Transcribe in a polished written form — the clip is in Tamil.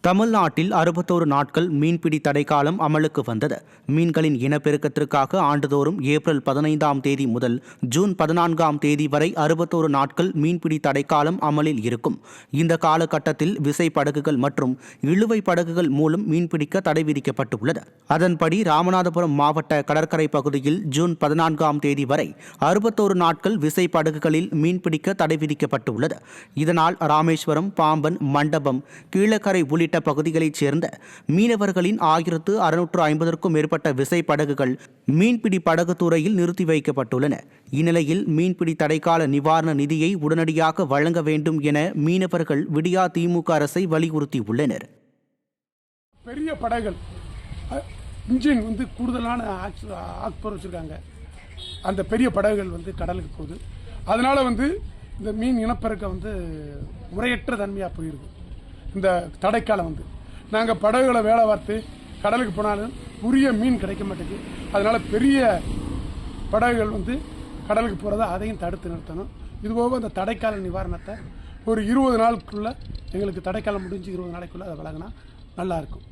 தமிழ்நாட்டில் 61 நாட்கள் மீன்பிடி தடைக்காலம் அமலுக்கு வந்தது. மீன்களின் இனப்பெருக்கத்திற்காக ஆண்டுதோறும் ஏப்ரல் 15ஆம் தேதி முதல் ஜூன் 14ஆம் தேதி வரை 61 நாட்கள் மீன்பிடி தடைக்காலம் அமலில் இருக்கும். இந்த காலகட்டத்தில் விசை படகுகள் மற்றும் இழுவை படகுகள் மூலம் மீன்பிடிக்க தடை விதிக்கப்பட்டுள்ளது. அதன்படி ராமநாதபுரம் மாவட்ட கடற்கரை பகுதியில் ஜூன் 14ஆம் தேதி வரை 61 நாட்கள் விசை படகுகளில் மீன்பிடிக்க தடை விதிக்கப்பட்டுள்ளது. இதனால் ராமேஸ்வரம், பாம்பன், மண்டபம், கீழக்கரை உள்ளிட்ட பகுதிகளைச் சேர்ந்த மீனவர்களின் 1650க்கும் மேற்பட்ட விசை படகுகள் மீன்பிடி படகு துறையில் நிறுத்தி வைக்கப்பட்டுள்ளன. இந்நிலையில் மீன்பிடி தடைக்கால நிவாரண நிதியை உடனடியாக வழங்க வேண்டும் என மீனவர்கள் விடியா திமுக அரசை வலியுறுத்தியுள்ளனர். பெரிய படகுகள் இன்ஜின் கூடுதலான ஆக்பர் வச்சிருக்காங்க. அந்த பெரிய படகுகள் கடலுக்கு போகுது. அதனால இந்த மீன் இனப்பெருக்கம் முறையற்ற தன்மையாக போயிருக்கு. இந்த தடைக்காலம் நாங்கள் படகுகளை வேலை பார்த்து கடலுக்கு போனாலும் உரிய மீன் கிடைக்க மாட்டேங்குது. அதனால் பெரிய படகுகள் கடலுக்கு போகிறத அதையும் தடுத்து நிறுத்தணும். இதுபோக அந்த தடைக்கால நிவாரணத்தை ஒரு 20 நாளுக்குள்ளே எங்களுக்கு தடைக்காலம் முடிஞ்சு 20 நாளைக்குள்ளே அதை வழங்கினா நல்லாயிருக்கும்.